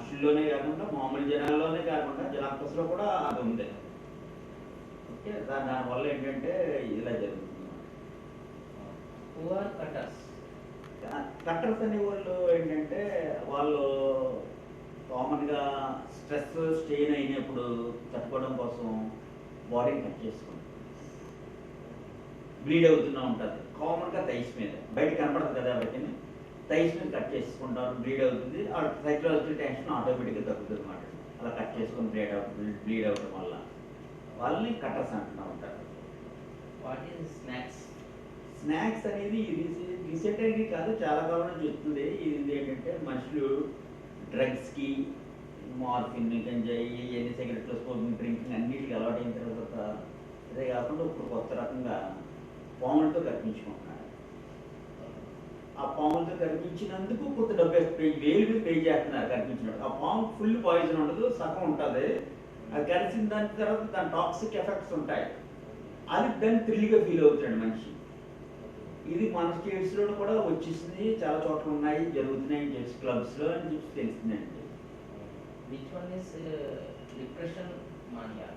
మనుషుల్లోనే కాకుండా మామూలు జనాల్లోనే కాకుండా జనాపస్లో కూడా అది ఉంది. ఓకే, దానివల్ల ఏంటంటే ఇలా జరుగుతుంది. కట్టర్స్ అనే వాళ్ళు ఏంటంటే వాళ్ళు కామన్గా స్ట్రెస్ స్ట్రెయిన్ అయినప్పుడు తట్టుకోవడం కోసం బాడీని కట్ చేసుకుంటారు. బ్లీడ్ అవుతూనే ఉంటుంది కామన్గా థైస్ మీద, బయట కనపడుతుంది కదా ఎవరికి, థైస్ మీద కట్ చేసుకుంటారు, బ్లీడ్ అవుతుంది. సైకలాజికల్ టెన్షన్ ఆటోమేటిక్గా తగ్గుతుంది అన్నమాట. అలా కట్ చేసుకుని బ్లీడ్ అవడం వల్ల వాళ్ళని కట్టర్స్ అంటున్నా ఉంటారు. What is snacks? స్నాక్స్ అనేది రీసెంట్ అనేది కాదు, చాలా కాలం నుంచి వస్తుంది. ఇది ఏంటంటే మనుషులు డ్రగ్స్కి, మార్ఫిన్, గంజాయి, ఎన్ని సిగరెట్లు, స్మోకింగ్, డ్రింకింగ్ అన్నిటికీ అలవాటు అయిన తర్వాత అదే కాకుండా ఇప్పుడు కొత్త రకంగా పాములతో కనిపించుకుంటున్నారు. ఆ పాములతో కనిపించినందుకు కొంత డబ్బు వేలు పే చేస్తున్నారు కనిపించినట్టు. ఆ పాము ఫుల్ పాయిజన్ ఉండదు, సగం ఉంటుంది. అది కలిసిన దాని తర్వాత దాని టాక్సిక్ ఎఫెక్ట్స్ ఉంటాయి. అది దాన్ని థ్రిల్గా ఫీల్ అవుతాడు మనిషి. ఇది మన స్టేట్స్లో కూడా వచ్చేసింది, చాలా చోట్ల ఉన్నాయి, జరుగుతున్నాయి జెట్స్ క్లబ్స్లో అని చెప్పి తెలిసిందండి. Which one is depression mania?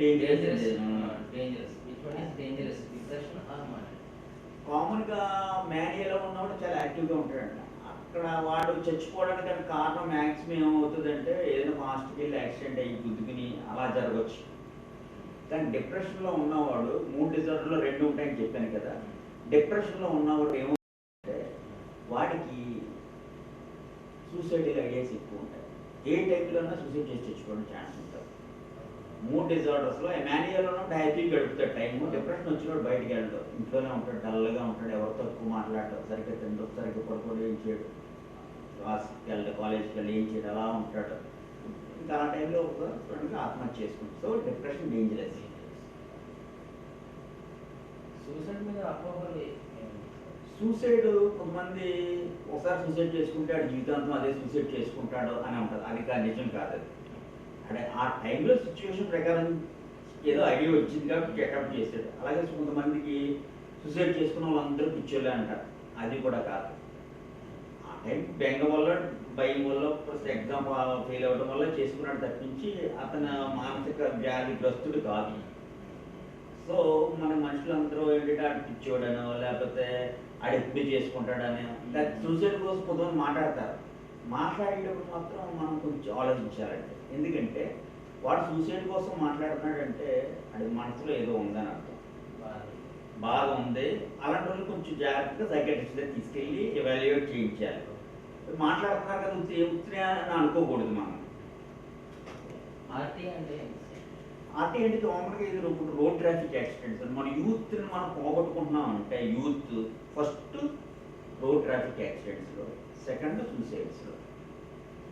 Dangerous. Which one is dangerous, depression are mania? కామన్గా మేనియాలో ఉన్నవాడు చాలా యాక్టివ్గా ఉంటాడంట. అక్కడ వాడు చచ్చిపోవడానికి కారణం మ్యాక్సిమం ఏమవుతుందంటే ఏదైనా ఫాస్ట్కి వెళ్ళి యాక్సిడెంట్ అయ్యి గుద్దుకుని అలా జరగవచ్చు. కానీ డిప్రెషన్లో ఉన్నవాడు, మూడు డిజార్డర్లో 2 ఉంటాయని చెప్పాను కదా, డిప్రెషన్లో ఉన్నవాడు ఏమవుతుందంటే వాడికి సూసైడల్ ఐడియాస్ ఎక్కువ ఉంటాయి. ఏ టైప్లోనా సూసైడ్ చేసి తెచ్చుకోవడం ఛాన్స్ ఉంటుంది. 3 డిజార్డర్స్లో మాన్యువల్లో ఉన్నప్పుడు హ్యాపీగా గడుపుతాడు టైము. డిప్రెషన్ వచ్చినప్పుడు బయటికి వెళ్ళడు, ఇంట్లోనే ఉంటాడు, డల్గా ఉంటాడు, ఎవరితో ఎక్కువ మాట్లాడటం, సరిగ్గా తింటూ సరిగ్గా పడుకోవడం, ఏం చేయడు, క్లాస్కి వెళ్ళడు, కాలేజ్కి వెళ్ళి ఏం చేయడు, అలా ఉంటాడు. ఇంకా ఆ టైంలో ఒకసారి ఆత్మహత్య చేసుకుంటాడు. So depression dangerous. సూసైడ్ మీద అపోహలు. సూసైడ్ కొంతమంది ఒకసారి సూసైడ్ చేసుకుంటాడు, జీవితాంతం అదే సూసైడ్ చేసుకుంటాడు అని ఉంటుంది. అది కాదు, నిజం కాదు. అంటే ఆ టైంలో సిచ్యువేషన్ ప్రకారం ఏదో ఐడియా వచ్చింది కాబట్టి అటెంప్ట్ చేశాడు. అలాగే కొంతమందికి సూసైడ్ చేసుకున్న వాళ్ళందరూ పిచ్చోళ్ళే అంటారు. అది కూడా కాదు. ఆ టైం బెంగ వల్ల, భయం వల్ల, ఎగ్జామ్ ఫెయిల్ అవ్వడం వల్ల చేసుకున్నాడు తప్పించి అతను మానసిక వ్యాధిగ్రస్తుడు కాదు. సో మన మనుషులందరూ ఏంటంటే ఆడు పిచ్చోడనో లేకపోతే ఆడు ఎప్పుడు చేసుకుంటాడని సూసైడ్ కోసం కొంతమంది మాట్లాడతారు. మాట్లాడేటప్పుడు మాత్రం మనం కొంచెం ఆలోచించాలంటే, ఎందుకంటే వాడు సూసైడ్ కోసం మాట్లాడుతున్నాడంటే అది మనసులో ఏదో ఉందని అర్థం, బాగా ఉంది. అలాంటి వాళ్ళు కొంచెం జాగ్రత్తగా సైకాట్రిస్ట్ దగ్గర తీసుకెళ్ళి ఎవాల్యుయేట్ చేయించాలి. మాట్లాడుతున్నారు కదా ఉత్తినే అని అనుకోకూడదు మనం. ఆర్టీ అంటే కామన్గా ఇది రోడ్ ట్రాఫిక్ యాక్సిడెంట్స్. మన యూత్ని మనం పోగొట్టుకుంటున్నాం అంటే యూత్ ఫస్ట్ రోడ్ ట్రాఫిక్ యాక్సిడెంట్స్లో, సెకండ్ సూసైడ్స్లో.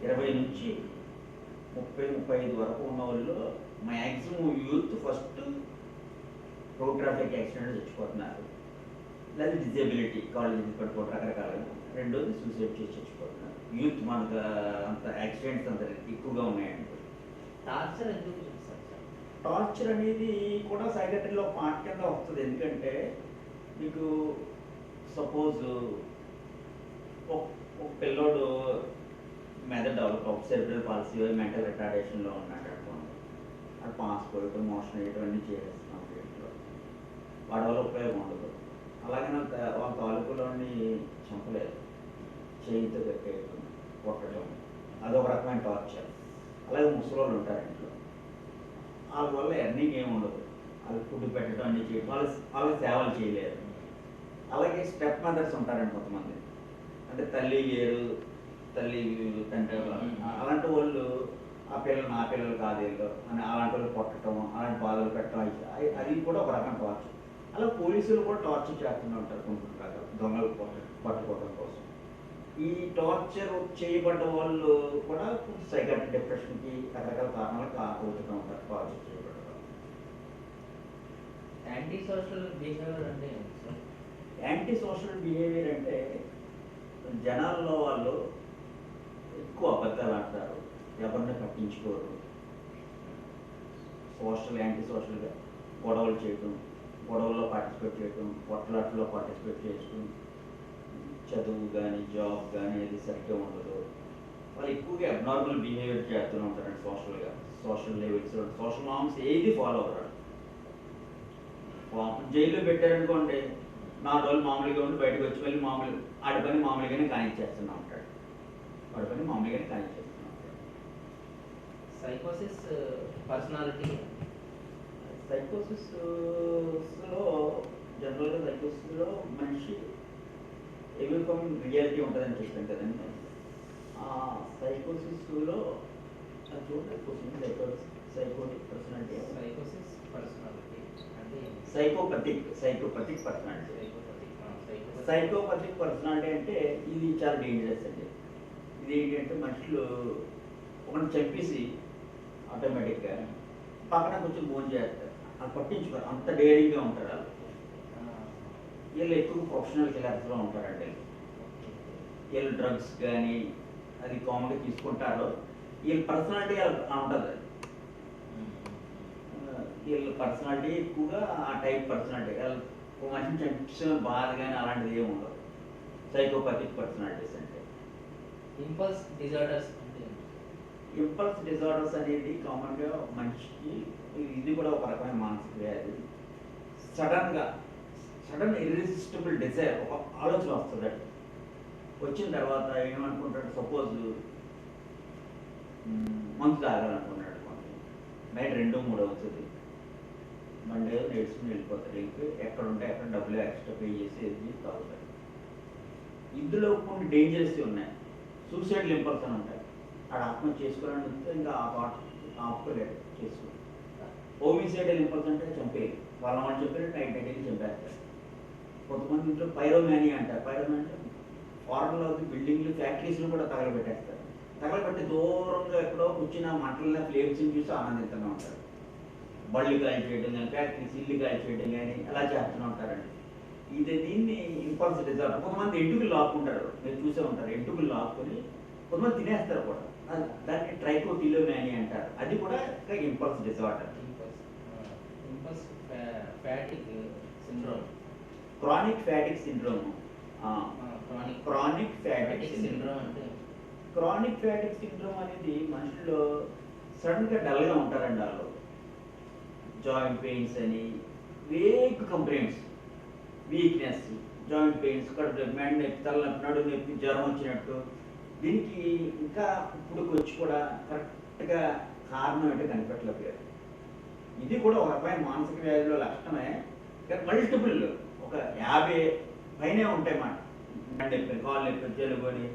20 నుంచి 30-35 వరకు ఉన్న వాళ్ళు maximum youth first road traffic accident చచ్చిపోతున్నారు. లేదా డిజేబిలిటీ, కాలేజీ పడిపోవడం రకరకాలుగా. రెండోది సూసైడ్ చేసి చచ్చిపోతున్నారు. యూత్ మనకు అంత యాక్సిడెంట్స్ అంత ఎక్కువగా ఉన్నాయండి. టార్చర్ ఎందుకు చూస్తారు? టార్చర్ అనేది కూడా సైకాట్రీలో పార్ట్ కింద వస్తుంది. ఎందుకంటే మీకు సపోజ్ ఒక పిల్లోడు మెదడు డెవలప్ అవుతుంది, సెరిబ్రల్ పాలసీ, మెంటల్ రిటార్డేషన్లో ఉన్నాడు అనుకోండి. అది పాస్ పోయటం, మోషన్ వేయటం అన్నీ చేస్తున్నాం వీటిలో, వాడి వల్ల ఉపయోగం ఉండదు. అలాగే వాళ్ళ తాలూకులోని చంపలేదు, చేయితో కట్టేయటం, కొట్టడం, అదొక రకమైన టార్చర్. అలాగే ముసలోళ్ళు ఉంటారు ఇంట్లో, వాళ్ళ వల్ల ఎర్నింగ్ ఏమి ఉండదు, వాళ్ళకి ఫుడ్ పెట్టడం అన్నీ చేయడం, వాళ్ళకి సేవలు చేయలేరు. అలాగే స్టెప్ మదర్స్ ఉంటారండి కొంతమంది, అంటే తల్లి వేరు తల్లి తండ్రి, అలాంటి వాళ్ళు ఆ పిల్లలు నా పిల్లలు కాదేళ్ళు అని అలాంటి వాళ్ళు కొట్టడం, అలాంటి బాధలు పెట్టడం, అది కూడా ఒక రకం టార్చర్. అలా పోలీసులు కూడా టార్చర్ చేస్తూనే ఉంటారు కొంటుంటారు దొంగలు పట్టుకోవడం కోసం. ఈ టార్చర్ చేయబడ్డ వాళ్ళు కూడా సైకాట్రిక్ డిప్రెషన్కి రకరకాల కారణాలు అవుతూ ఉంటారు టార్చర్ చేయబడ్డ. యాంటీ సోషల్ బిహేవియర్ అంటే యాంటీ సోషల్ బిహేవియర్ అంటే జనాల్లో వాళ్ళు ఎక్కువ అబద్ధాలు ఆడతారు, ఎవరిని పట్టించుకోరు, యాంటీ సోషల్గా గొడవలు చేయటం, గొడవల్లో పార్టిసిపేట్ చేయటం, కొట్లాట్లో పార్టిసిపేట్ చేయటం, చదువు కానీ జాబ్ కానీ అది సరిగ్గా ఉండదు, వాళ్ళు ఎక్కువగా అబ్నార్మల్ బిహేవియర్ చేస్తూనే ఉంటారండి సోషల్ లెవెల్స్, సోషల్ నార్మ్స్ ఏది ఫాలో అవ్వరు. జైల్లో పెట్టారనుకోండి 4 రోజులు మామూలుగా ఉండి బయటకు వచ్చి మళ్ళీ ఆడి పని మామూలుగానే కానిచ్చేస్తూనే ఉంటాడు. వాడి పని మామూలుగానే కానిచ్చేస్తూనే ఉంటాడు. సైకోసిస్ పర్సనాలిటీ. సైకోసిస్లో జనరల్గా సైకోసిస్లో మనిషి ఎవికమ్ రియాలిటీ ఉంటుందని చెప్పాను కదండి. ఆ సైకోసిస్లో చూడండి క్వశ్చన్ సైకోటిక్ పర్సనాలిటీ, సైకోసిస్ పర్సనాలిటీ అంటే సైకోపతిక్ పర్సనాలిటీ. సైకోపతిక్ పర్సనాలిటీ అంటే ఇది చాలా డేంజరస్ అండి. ఇది ఏంటంటే మనుషులు ఒకరిని చంపేసి ఆటోమేటిక్గా పక్కన కొంచెం భోజనం చేస్తారు, అది పట్టించుకోరు, అంత డేరింగ్గా ఉంటారు వాళ్ళు. వీళ్ళు ఎక్కువ ప్రొఫెషనల్ కిల్లర్స్లో ఉంటారండి. వీళ్ళు డ్రగ్స్ కానీ అది కామన్గా తీసుకుంటారు. వీళ్ళ పర్సనాలిటీ ఉంటుంది. వీళ్ళ పర్సనాలిటీ ఎక్కువగా ఆ టైప్ పర్సనాలిటీ. ఒక మనిషిని చంపించిన బాధ కానీ అలాంటిది ఏమి ఉండదు సైకోపతిక్ పర్సనాలిటీస్ అంటే. ఇంపల్స్ డిజార్డర్స్ అంటే ఇంపల్స్ డిజార్డర్స్ అనేది కామన్గా మనిషికి ఇది కూడా ఒక రకమైన మానసిక వ్యాధి. సడన్ ఇర్రెసిస్టిబుల్ డిజైర్, ఒక ఆలోచన వస్తుంది. వచ్చిన తర్వాత ఏమనుకుంటాడు, సపోజ్ మందు తాగాలనుకున్నాడు అనుకోండి, నైట్ 2-3 అవుతుంది, మండే నేర్చుకుని వెళ్ళిపోతాడు. ఇంక ఎక్కడ ఉంటే అక్కడ డబ్బులు ఎక్స్ట్రా పే చేసి తాగుతాడు. ఇందులో కొన్ని డేంజరస్ ఉన్నాయి. సూసైడ్ ఇంపల్స్ అని ఉంటాయి. ఆడ ఆత్మహత్య చేసుకోవాలని వస్తే ఇంకా ఆ థాట్ ఆపుకోలేడు, చేసుకో. హోమిసైడల్ ఇంపల్స్ అంటే చంపేయాలి, వాళ్ళు చెప్పారు నైట్ వెళ్ళి చంపేస్తారు. కొంతమంది ఇంట్లో పైరోమ్యానియా అంటారు. పైరోమ్యానియా అంటే ఫారెన్లో బిల్డింగ్లు ఫ్యాక్టరీస్లో కూడా తగలబెట్టేస్తారు. తగలబెట్టి దూరంగా ఎక్కడో కూర్చున్న మంటల ఫ్లేమ్స్ని చూసి ఆనందిస్తూనే ఉంటారు. బళ్ళు గాలి చేయడం కానీ, ఫ్యాక్టరీస్ ఇల్లు గాలి చేయడం కానీ అలా చేస్తూనే ఉంటారండి. దీన్ని ఇంపల్స్ డిజార్డర్. కొంతమంది ఎంటుకలు లాక్కుంటారు, మీరు చూసే ఉంటారు. ఎంటుకలు లాక్కుని కొంతమంది తినేస్తారు కూడా, దాన్ని ట్రైకోటిలోమ్యానియా అంటారు. అది కూడా impulse disorder. Impulse fatigue syndrome, chronic fatigue syndrome. Chronic fatigue syndrome అంటే క్రానిక్ ఫ్యాటిక్ సిండ్రోమ్ అనేది మనుషుల్లో సడన్గా డల్గా ఉంటారండి. వాళ్ళు జాయింట్ పెయిన్స్ అని, vague complaints, weakness, joint pains, కడుపు మెడ నొప్పి, తలనొప్పి, నడుము నొప్పి, జ్వరం వచ్చినట్టు. దీనికి ఇంకా ఇప్పుడు వచ్చి కూడా కరెక్ట్గా కారణం ఏంటో కనిపెట్టలేకపోయారు. ఇది కూడా ఒక రకమైన మానసిక వ్యాధిలో లక్షణమే. మల్టిపుల్ ఒక 50 పైనే ఉంటాయి మాట. నొప్పి, కాళ్ళు నొప్పి, జలుబు అని,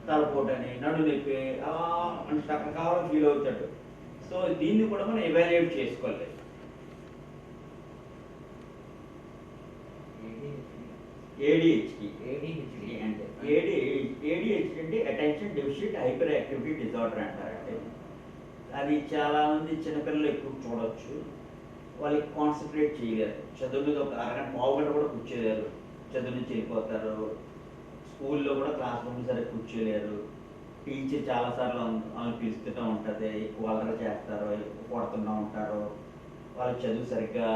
తలపోటు అని, నడు నొప్పి, అని రకరకాల ఫీల్ అవుతాడు. సో దీన్ని కూడా మనం ఎవాల్యుయేట్ చేసుకోవాలి. ADHD అంటే ADHD అంటే attention deficit hyperactivity disorder అంటారంటే. అది చాలామంది చిన్నపిల్లలు ఎక్కువ చూడవచ్చు. వాళ్ళకి కాన్సన్ట్రేట్ చేయలేరు, చదువు మీద ఒక అరగంట పావుగంట కూడా కూర్చోలేరు, చదువు నుంచి వెళ్ళిపోతారు. స్కూల్లో కూడా క్లాస్ రూమ్ సరిగ్గా కూర్చోలేరు. టీచర్ చాలాసార్లు వాళ్ళని పిలుస్తూనే ఉంటుంది, ఎక్కువ అల్లరి చేస్తారు, ఎక్కువ కొడుతూనే ఉంటారు. వాళ్ళ చదువు సరిగ్గా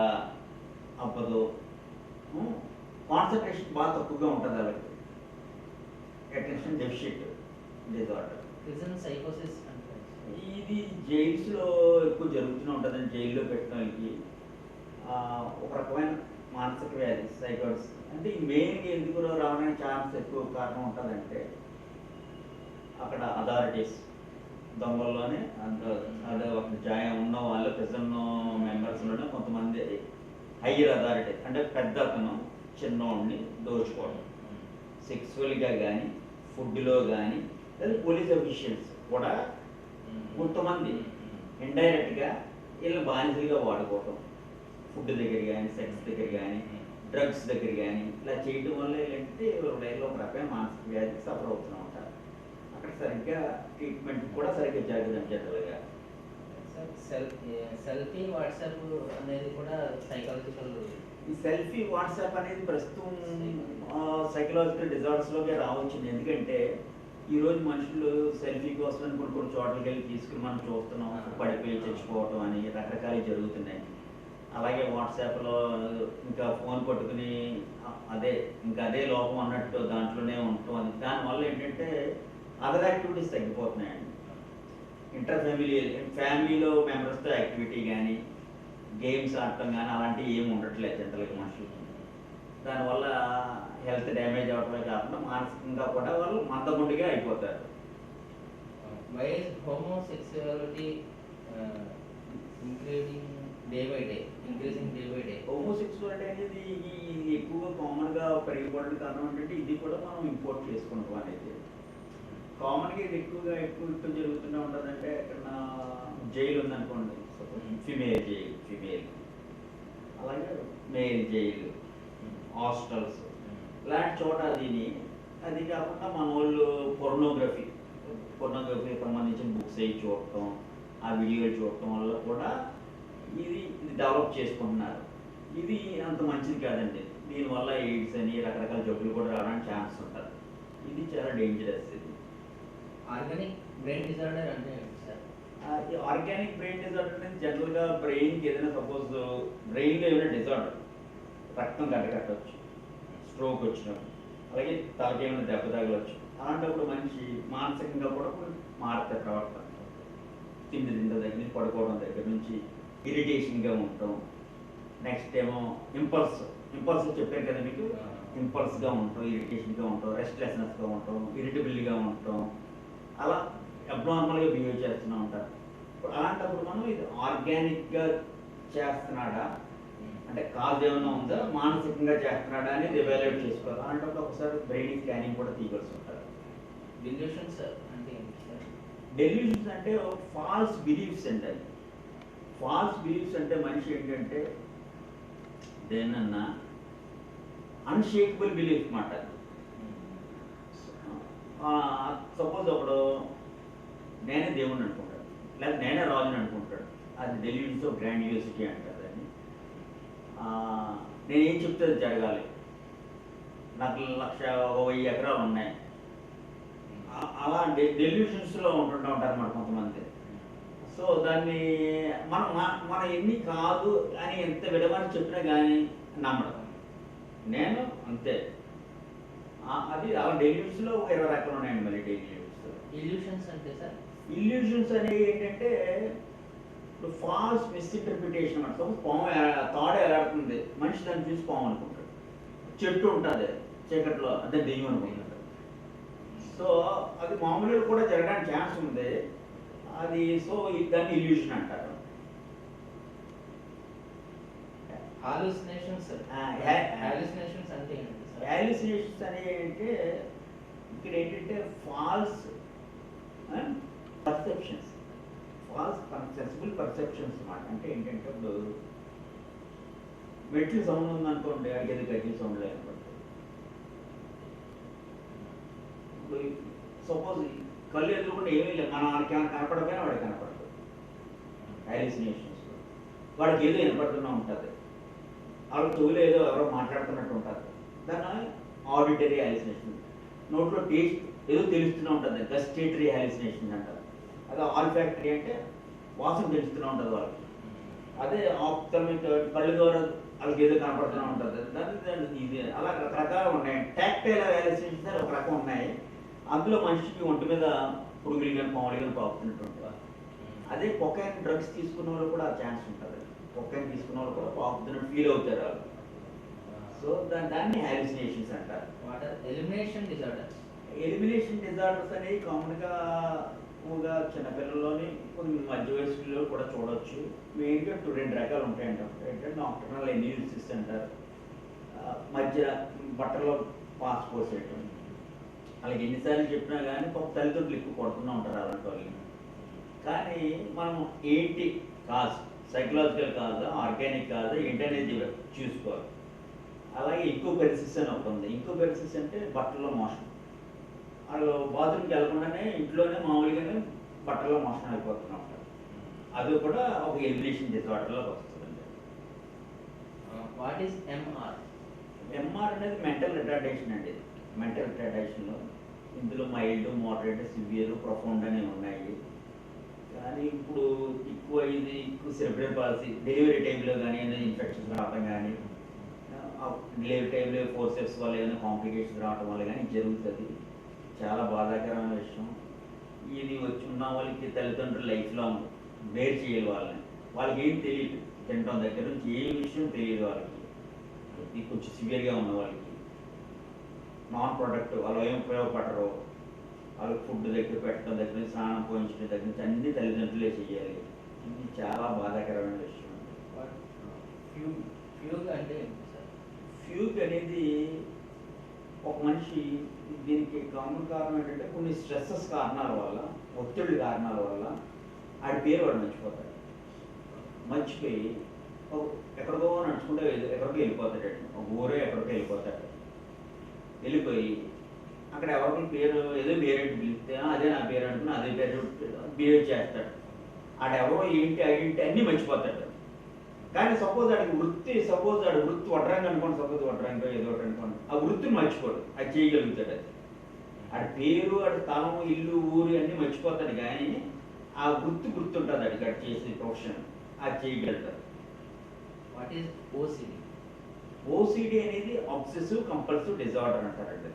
అవ్వదు, కాన్సన్ట్రేషన్ బాగా తక్కువగా ఉంటుంది వాళ్ళకి. Attention deficit disorder. సైకోసిస్ ఇది జైల్స్లో ఎక్కువ జరుగుతూనే ఉంటుందండి. జైల్లో పెట్టిన వాళ్ళకి ఒక రకమైన మానసిక వ్యాధి సైకోసిస్. అంటే ఈ మెయిన్గా ఎందుకు రావడానికి ఛాన్స్ ఎక్కువ కారణం ఉంటుందంటే అక్కడ అథారిటీస్ దొంగల్లోనే అదే ఒక ఉన్న వాళ్ళు ప్రెజెంట్ మెంబర్స్లోనే కొంతమంది హయ్యర్ అథారిటీ అంటే పెద్ద అతను చిన్నోడిని దోచుకోవడం, సెక్సువల్గా కానీ ఫుడ్లో కానీ, లేదా పోలీస్ అఫీషియల్స్ కూడా కొంతమంది ఇండైరెక్ట్గా వీళ్ళు బానిసలుగా వాడుకోవటం, ఫుడ్ దగ్గర కానీ, సెక్స్ దగ్గర కానీ, డ్రగ్స్ దగ్గర కానీ ఇలా చేయడం వల్ల ఏంటంటే హృదయంలో ఒక రకమైన మానసిక వ్యాధికి సఫర్ అవుతూ ఉంటారు. అక్కడ సరిగ్గా ట్రీట్మెంట్ కూడా సరిగ్గా జరగదు జనరల్గా. సెల్ఫీ వాట్సాప్ అనేది కూడా సైకాలజికల్. ఈ సెల్ఫీ వాట్సాప్ అనేది ప్రస్తుతం సైకలాజికల్ డిజార్డర్స్లోకి రావచ్చింది. ఎందుకంటే ఈరోజు మనుషులు సెల్ఫీ కోసం కొన్ని చోట్లకి వెళ్ళి తీసుకుని మనం చూస్తున్నాం, పడిపోయి చచ్చిపోవటం అని రకరకాలు జరుగుతున్నాయి. అలాగే వాట్సాప్లో ఇంకా ఫోన్ పట్టుకుని అదే లోపం అన్నట్టు దాంట్లోనే ఉంటాం. దానివల్ల ఏంటంటే అదర్ యాక్టివిటీస్ తగ్గిపోతున్నాయండి. ఫ్యామిలీలో మెంబర్స్తో యాక్టివిటీ కానీ గేమ్స్ ఆడటం కానీ అలాంటివి ఏమి ఉండట్లేదు జనరల్గా మనుషులకి. దానివల్ల హెల్త్ డ్యామేజ్ అవడమే కాకుండా మానసికంగా కూడా వాళ్ళు మందగుండిగా అయిపోతారు. Why is homosexuality increasing day by day? Homosexuality అనేది ఇది ఎక్కువగా కామన్గా పెరిగిపోవడానికి కారణం ఏంటంటే ఇది కూడా మనం ఇంపోర్ట్ చేసుకుంటాం అనేది. కామన్గా ఇది ఎక్కువ జరుగుతూనే ఉంటుందంటే ఎక్కడన్నా జైలు ఉందనుకోండి, ఫిమేల్ అలాగే మేల్ జైలు, హాస్టల్స్ ఇలాంటి చోట అది కాకుండా మన వాళ్ళు పొర్నోగ్రఫీ సంబంధించిన బుక్స్ అవి చూడటం, ఆ వీడియోలు చూడటం వల్ల కూడా ఇది డెవలప్ చేసుకుంటున్నారు. ఇది అంత మంచిది కాదండి. దీనివల్ల ఎయిడ్స్ అని రకరకాల జబ్బులు కూడా రావడానికి ఛాన్స్ ఉంటుంది. ఇది చాలా డేంజరస్. ఇది ఆర్గానిక్ బ్రెయిన్ డిజార్డర్ అంటే ఆర్గానిక్ బ్రెయిన్ డిజార్డర్ అనేది జనరల్గా బ్రెయిన్కి ఏదైనా సపోజ్ బ్రెయిన్లో ఏమైనా డిజార్డర్, రక్తం గడ్డకట్టవచ్చు, స్ట్రోక్ వచ్చినప్పుడు, అలాగే తలకి ఏమైనా దెబ్బ తగలవచ్చు. అలాంటప్పుడు మనిషి మానసికంగా కూడా మారుతారు. ప్రవర్తన తిండి దగ్గర నుంచి పడుకోవడం దగ్గర నుంచి ఇరిటేషన్గా ఉంటాం. నెక్స్ట్ ఏమో ఇంపల్స్ చెప్పారు కదా మీకు, ఇంపల్స్గా ఉంటాం, ఇరిటేషన్గా ఉంటాం, రెస్ట్లెస్నెస్గా ఉంటాం, ఇరిటబుల్గా ఉంటాం, అలా అబ్నార్మల్గా బిహేవ్ చేస్తూనే ఉంటారు. అలాంటప్పుడు మనం ఇది ఆర్గానిక్గా చేస్తున్నాడా అంటే కాజ్ ఏమైనా ఉందా, మానసికంగా చేస్తున్నాడా అనేది ఎవాల్యుయేట్ చేసుకోవాలి. అలాంటప్పుడు ఒకసారి బ్రెయిన్ స్కానింగ్ కూడా తీయవలసి ఉంటుంది. డెల్యూషన్స్ అంటే ఏంటి సార్? డెల్యూషన్స్ అంటే ఫాల్స్ బిలీఫ్స్ అంటే ఫాల్స్ బిలీఫ్స్ అంటే మనిషి ఏంటంటే దేనన్నా అన్షేకబుల్ బిలీఫ్ మాట. సపోజ్ ఒకడు నేనే దేవుణ్ణి అనుకుంటాడు, లేదా నేనే రాజుని అనుకుంటాడు. అది డెల్యూషన్స్ ఆఫ్ గ్రాండియోసిటీ అంటారు దాన్ని. నేను ఏం చెప్తే అది జరగాలి, నాకు 1,1000 ఎకరాలు ఉన్నాయి, అలా డెల్యూషన్స్లో ఉంటుంటూ ఉంటారు అన్నమాట కొంతమంది. సో దాన్ని మనం ఎన్ని కాదు అని ఎంత విడమని చెప్పినా కానీ నమ్మడం. నేను అంతే. అది అలా డెల్యూషన్స్లో 20 రకాలు ఉన్నాయండి. మళ్ళీ ఇల్యూషన్స్ అంటే సార్, ఇల్యూషన్స్ అనేవి ఏంటంటే ఇప్పుడు ఫాల్స్ మిస్ఇంటర్ప్రిటేషన్ అనమాట. సపోజ్ పాము తాడు ఎలాడుతుంది, మనిషి దాన్ని చూసి పాము అనుకుంటాడు. చెట్టు ఉంటుంది చీకట్లో, అదే దెయ్యం అనుకుంటాడు. సో అది మామూలుగా కూడా జరగడానికి ఛాన్స్ ఉంది. అది దాన్ని ఇల్యూషన్ అంటారు. హాలుసినేషన్స్ అంటే ఏంటి సార్? హాలుసినేషన్స్ అనేవి అంటే ఇక్కడ ఏంటంటే ఫాల్స్ పర్సెప్షన్స్, సెన్సిబుల్ పర్సెప్షన్స్ అన్నమాట. అంటే ఏంటంటే ఇప్పుడు మెట్లు సౌండ్ ఉందనుకోండి, అడిగేది గట్టి సౌండ్ లేకపోతే, ఇప్పుడు సపోజ్ కళ్ళు ఎదురుకుండా ఏమీ లేదు, మనం వాడికి ఏమైనా కనపడకపోయినా వాడికి కనపడదు. హాలుసినేషన్స్ వాడికి ఏదో వినపడుతూనే ఉంటుంది, వాళ్ళకి చెవులు ఏదో ఎవరో మాట్లాడుతున్నట్టు ఉంటుంది. దాన్ని ఆడిటరీ హాలుసినేషన్. నోట్లో టేస్ట్ ఏదో తెలుస్తూనే ఉంటుంది, గస్టేటరీ హాలుసినేషన్ అంటారు. అదే ఆల్ఫాక్టరీ అంటే వాసన తెలుస్తూనే ఉంటుంది వాళ్ళకి. అదే ఆప్థల్మిక్ కళ్ళు ద్వారా వాళ్ళకి ఏదో కనపడుతూనే ఉంటుంది. దాన్ని ఇది అలా రకరకాలు ఉన్నాయి. టాక్టైల్ హాలుసినేషన్స్ అని ఒక రకం ఉన్నాయి. అందులో మనిషికి ఒంటి మీద పురుగులు కానీ పాములు కానీ పాకుతున్నట్టు ఉంటుంది. అదే కొకైన్ డ్రగ్స్ తీసుకున్న వాళ్ళు కూడా ఆ ఛాన్స్ ఉంటుంది. కొకైన్ తీసుకున్న వాళ్ళు కూడా పాకుతున్నట్టు ఫీల్ అవుతారు వాళ్ళు. సో దాన్ని హాలుసినేషన్స్ అంటారు. ఎలిమినేషన్ డిజార్డర్స్ అనేవి కామన్గా ఎక్కువగా చిన్నపిల్లల్లోని కొన్ని మధ్య వయసులో కూడా చూడవచ్చు. మెయిన్గా 2 రకాలు ఉంటాయంట. ఏంటంటే నాక్టర్నల్ ఎన్యూరిసిస్ అంటారు, మధ్య బట్టలో పాస్ పోసేయటం. అలాగే ఎన్నిసార్లు చెప్పినా కానీ తల్లిదండ్రులు ఎక్కువ కొడుతూనే ఉంటారు అలాంటి వాళ్ళని. కానీ మనం ఏంటి కాజ్, సైకలాజికల్ కాజా, ఆర్గానిక్ కాజా ఏంటనేది చూసుకోవాలి. అలాగే ఇంకోపెరిసిస్ అని ఒకటి ఉంది. ఇంకోపెరిసిస్ అంటే బట్టల్లో మోషన్. వాళ్ళు బాత్రూమ్కి వెళ్ళకుండానే ఇంట్లోనే మామూలుగానే బట్టల్లో మోషన్ అయిపోతూనే ఉంటారు. అది కూడా ఒక ఎలిమినేషన్ డిజార్డర్లోకి వస్తుందండి. What is MR? ఎంఆర్ అనేది మెంటల్ రిటార్డేషన్ అండి. మెంటల్ రిటార్డేషన్లో ఇందులో మైల్డ్, మోడరేట్, సివియర్, ప్రొఫౌండ్ అనేవి ఉన్నాయి. కానీ ఇప్పుడు ఎక్కువ సెరిబ్రల్ పాలసీ డెలివరీ టైంలో కానీ ఏదైనా ఇన్ఫెక్షన్స్ రావడం కానీ, డెలివరీ టైంలో ఫోర్సెప్స్ వల్ల ఏదైనా కాంప్లికేషన్స్ రావడం వల్ల కానీ జరుగుతుంది. చాలా బాధాకరమైన విషయం. ఇది వచ్చి ఉన్న వాళ్ళకి తల్లిదండ్రులు లైఫ్ లాంగ్ బేర్ చేయాలి వాళ్ళని. వాళ్ళకి ఏం తెలియదు, తినడం దగ్గర నుంచి ఏ విషయం తెలియదు వాళ్ళకి. ఇది కొంచెం సివియర్గా ఉన్న వాళ్ళకి నాన్ ప్రొడక్ట్, వాళ్ళు ఏం ఉపయోగపడరు. వాళ్ళకి ఫుడ్ దగ్గర పెట్టడం దగ్గర నుంచి, స్నానం పోయించడం దగ్గర నుంచి అన్ని తల్లిదండ్రులే చేయాలి. ఇది చాలా బాధాకరమైన విషయం. ఫ్యూగ్ అంటే ఏంటి సార్? ఫ్యూగ్ అనేది ఒక మనిషి, దీనికి కామన్ కారణం ఏంటంటే కొన్ని స్ట్రెస్సెస్ కారణాల వల్ల, ఒత్తిడి కారణాల వల్ల ఆడి పేరు వాడు మర్చిపోతాడు. మర్చిపోయి ఎక్కడికో నడుచుకుంటే ఎక్కడికో వెళ్ళిపోతాడు. ఒక ఊరే ఎక్కడికో వెళ్ళిపోతాడు. వెళ్ళిపోయి అక్కడ ఎవరికి పేరు ఏదో పేరెంట్ పిలిస్తే అదే నా పేరు అనుకుని అదే పేరు బిహేవ్ చేస్తాడు. ఆడెవరో ఏంటి ఐడెంటిటీ అన్నీ మర్చిపోతాడు. కానీ సపోజ్ ఆడికి వృత్తి వడ్రంగి అనుకోండి, సపోజ్ వడ్రంగి ఏదో ఒకటి అనుకోండి, ఆ వృత్తిని మర్చిపోడు, అది చేయగలుగుతాడు. అది ఆడి పేరు, ఆడి స్థలం, ఇల్లు, ఊరు అన్నీ మర్చిపోతాడు. కానీ ఆ వృత్తి గుర్తుంటుంది ఆడికి, ఆడు చేసే ప్రొఫెషన్, అది చేయగలుగుతాడు. What is OCD? ఓసిడి అనేది అబ్సెసివ్ కంపల్సివ్ డిజార్డర్ అంటారండి.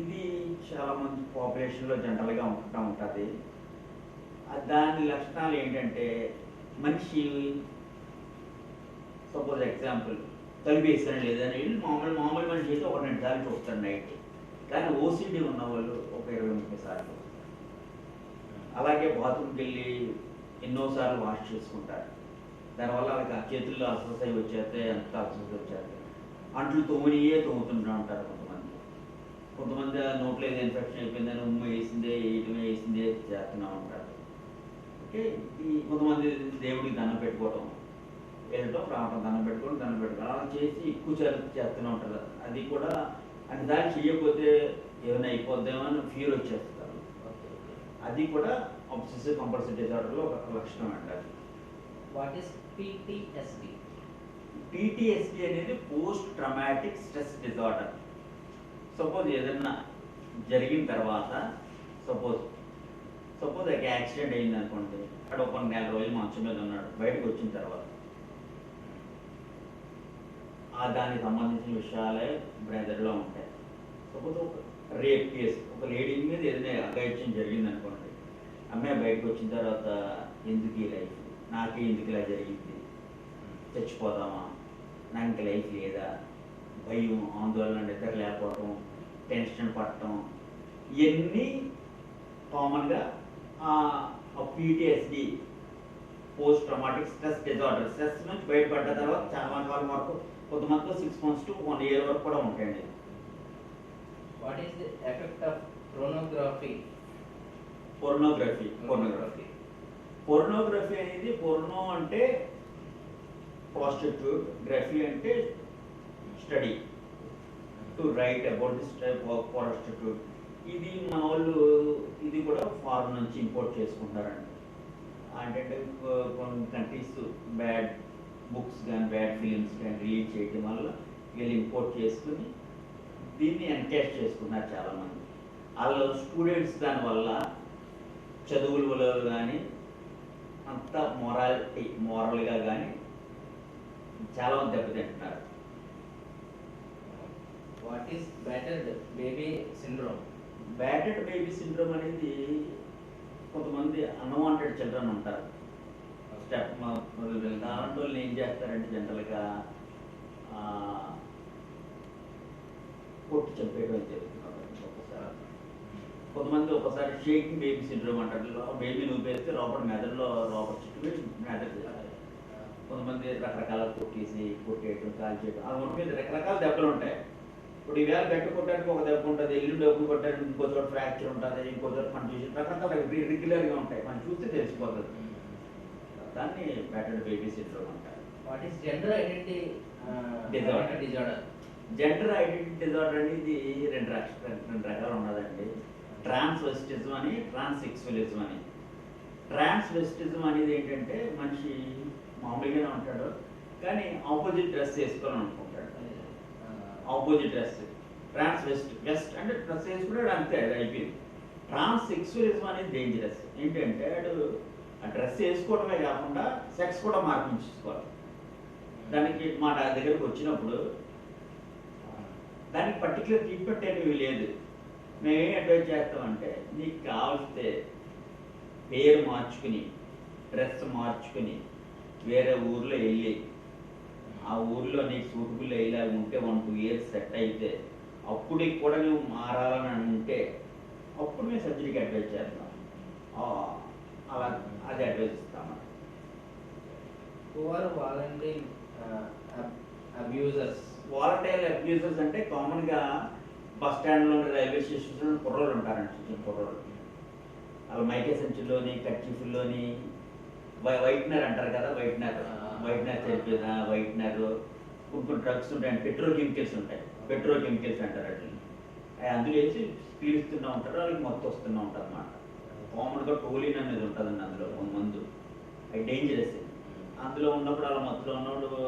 ఇది చాలా మంది పాపులేషన్లో జనరల్గా ఉంటుంది. దాని లక్షణాలు ఏంటంటే, మనిషి సపోజ్ ఎగ్జాంపుల్ తలుపు వేస్తాను లేదని వెళ్ళి మామూలు మనిషి అయితే ఒక 2 సార్లు చూస్తాడు నైట్. కానీ ఓసిడి ఉన్న వాళ్ళు ఒక 20-30 సార్లు. అలాగే బాత్రూమ్కి వెళ్ళి ఎన్నోసార్లు వాష్ చేసుకుంటారు. దానివల్ల వాళ్ళకి ఆ చేతుల్లో అస్వస్థ వచ్చేస్తే, ఎంత అస్వస్థ వచ్చేస్తే అంట్లు తోముతుంటూ ఉంటారు కొంతమంది నోట్లో ఏదో ఇన్ఫెక్షన్ అయిపోయిందని ఉమ్మ వేసిందే చేస్తూనే ఉంటారు. ఓకే, ఈ కొంతమంది దేవుడికి దండం పెట్టుకోవటం, వెళ్ళటం రావటం, దండం పెట్టుకోవడం అలా చేసి ఎక్కువ చేస్తూనే ఉంటారు. అది కూడా అన్నిసార్లు చేయకపోతే ఏమైనా అయిపోద్దేమో అని ఫీర్ వచ్చేస్తారు. అది కూడా అబ్సెసివ్ కంపల్సివ్ డిజార్డర్లో ఒక లక్షణం అంటారు. What is PTSD? PTSD అనేది post traumatic stress disorder. Suppose ఏదన్నా జరిగిన తర్వాత, సపోజ్ ఒక యాక్సిడెంట్ అయింది అనుకోండి, అక్కడ ఒక 4 నెలల రోజులు మంచం మీద ఉన్నాడు. బయటకు వచ్చిన తర్వాత దానికి సంబంధించిన విషయాలే బ్రెదర్లో ఉంటాయి. సపోజ్ ఒక రేప్ కేసు, ఒక లేడీ మీద ఏదైనా అఘాయిత్యం జరిగింది అనుకోండి, అమ్మాయి బయటకు వచ్చిన తర్వాత ఎందుకు ఈ లైఫ్, నాకే ఎందుకు ఇలా జరిగింది, చచ్చిపోదామా, నాకు ఇంక లైఫ్ లేదా, భయం, ఆందోళన, నిద్ర లేకపోవటం, టెన్షన్ పడటం, ఇవన్నీ కామన్గా PTSD post traumatic stress disorder. Stress నుంచి బయటపడ్డ తర్వాత చాలా కాలం వరకు, కొంతమందిలో 6 months to 1 year వరకు కూడా ఉంటాయండి. What is the effect of pornography? Pornography అనేది, పోర్నో అంటే ప్రాస్టిట్యూట్, గ్రఫీ అంటే study, to write about this type of prostitute. ఇది మన వాళ్ళు ఇది కూడా ఫారెన్ నుంచి ఇంపోర్ట్ చేసుకుంటారండి. అంటే కొన్ని కంట్రీస్ బ్యాడ్ బుక్స్ కానీ బ్యాడ్ ఫిలిమ్స్ కానీ రిలీజ్ చేయడం వల్ల వీళ్ళు ఇంపోర్ట్ చేసుకుని దీన్ని ఎన్కేష్ చేసుకున్నారు చాలామంది. వాళ్ళు స్టూడెంట్స్ దానివల్ల చదువులలో కానీ అంత మోరల్గా కానీ చాలా మంది దెబ్బతింటున్నారు. What is battered baby syndrome? Battered baby syndrome అనేది కొంతమంది అన్వాంటెడ్ చిల్డ్రన్ ఉంటారు, స్టెప్ మొదలు అలాంటి వాళ్ళు ఏం చేస్తారంటే జనరల్గా కొట్టి చంపేయడం జరుగుతున్నారు. కొంతమంది ఒకసారి షేకింగ్ బేబీ సిండ్రోమ్ అంటారు. బేబీ నూపేస్తే లోపల మెదడులో చుట్టూ మెదడు చేస్తారు. కొంతమంది రకరకాల కొట్టేయటం, కాల్చేయటం, అలా ఉంటుంది. రకరకాల దెబ్బలు ఉంటాయి. ఇప్పుడు ఈవేళ గట్టి కొట్టడానికి ఒక దెబ్బ ఉంటుంది, ఎల్లుండి డబ్బులు కొట్టడానికి ఇంకో చోట ఫ్రాక్చర్ ఉంటుంది, ఇంకో చోట మనం చూసి రకరకాల రెగ్యులర్గా ఉంటాయి. మనం చూస్తే తెలిసిపోతుంది. దాన్ని బ్యాటర్డ్ బేబీ సిండ్రోమ్ అంటారు. What is gender identity disorder? Gender identity disorder అనేది రెండు రకాలు ఉన్నదండి. ట్రాన్స్వెస్టిజం అని, ట్రాన్స్సెక్సువలిజం అని. ట్రాన్స్వెస్టిజం అనేది ఏంటంటే మనిషి మామూలుగానే ఉంటాడు, కానీ ఆపోజిట్ డ్రెస్ వేసుకోవాలని అనుకుంటాడు. ఆపోజిట్ డ్రెస్ వెస్ట్ అంటే డ్రెస్ వేసుకున్నాడు, అంతే, అది అయిపోయింది. ట్రాన్స్సెక్సువలిజం అనేది డేంజరస్. ఏంటంటే వాడు ఆ డ్రెస్ వేసుకోవడమే కాకుండా సెక్స్ కూడా మార్పించుకోవాలి. దానికి మా దగ్గరకు వచ్చినప్పుడు దానికి పర్టికులర్ ట్రీట్మెంట్ అనేవి లేదు. మేమేం అడ్వైజ్ చేస్తామంటే నీకు కావలిస్తే పేరు మార్చుకుని డ్రెస్ మార్చుకుని వేరే ఊర్లో వెళ్ళి ఆ ఊర్లో నీకు సూటబుల్ అయ్యేలాగా ఉంటే 1-2 ఇయర్స్ సెట్ అయితే అప్పుడికి కూడా నువ్వు మారాలని ఉంటే అప్పుడు మేము సర్జరీకి అడ్వైజ్ చేస్తాం. అలా అది అడ్వైజ్ ఇస్తామన్నమాట. Who are voluntary abusers? Volunteer abusers అంటే కామన్గా బస్ స్టాండ్లో రైల్వే స్టేషన్లో కుర్రోళ్ళు ఉంటారండి, చిన్న కుర్రోళ్ళు. వాళ్ళు మైకే సంచుల్లోని కర్చీఫుల్లోని వైట్నర్ అంటారు కదా, వైట్నర్ చెప్పిన వైట్నర్ కొన్ని డ్రగ్స్ ఉంటాయండి, పెట్రోకెమికల్స్ ఉంటాయి, పెట్రోకెమికల్స్ అంటారు వాటిని. అందులో వేసి పీలుస్తూనే ఉంటారు, వాళ్ళకి మొత్తం వస్తూనే ఉంటుంది అన్నమాట. కామన్గా టోలిన్ అనేది ఉంటుందండి అందులో మందు, అది డేంజరస్. అందులో ఉన్నప్పుడు వాళ్ళ మత్తులో ఉన్నప్పుడు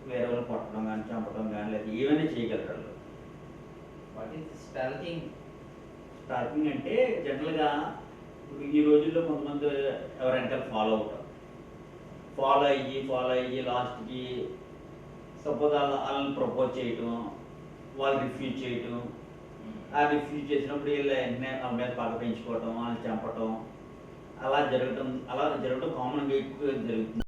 వేరే వాళ్ళు కొట్టడం కానీ చంపడం కానీ లేదా ఏమైనా చేయగలరు వాళ్ళు. What is stalking? స్టార్టింగ్ అంటే జనరల్గా ఈ రోజుల్లో కొంతమంది ఎవరైనా ఫాలో అయ్యి లాస్ట్కి సపోజ్ వాళ్ళని ప్రపోజ్ చేయటం, వాళ్ళు రిఫ్యూజ్ చేయటం, ఆ రిఫ్యూజ్ చేసినప్పుడు వీళ్ళు వెంటనే వాళ్ళ మీద పగ పెంచుకోవటం, వాళ్ళని చంపటం, అలా జరగడం కామన్గా ఎక్కువ జరుగుతుంది.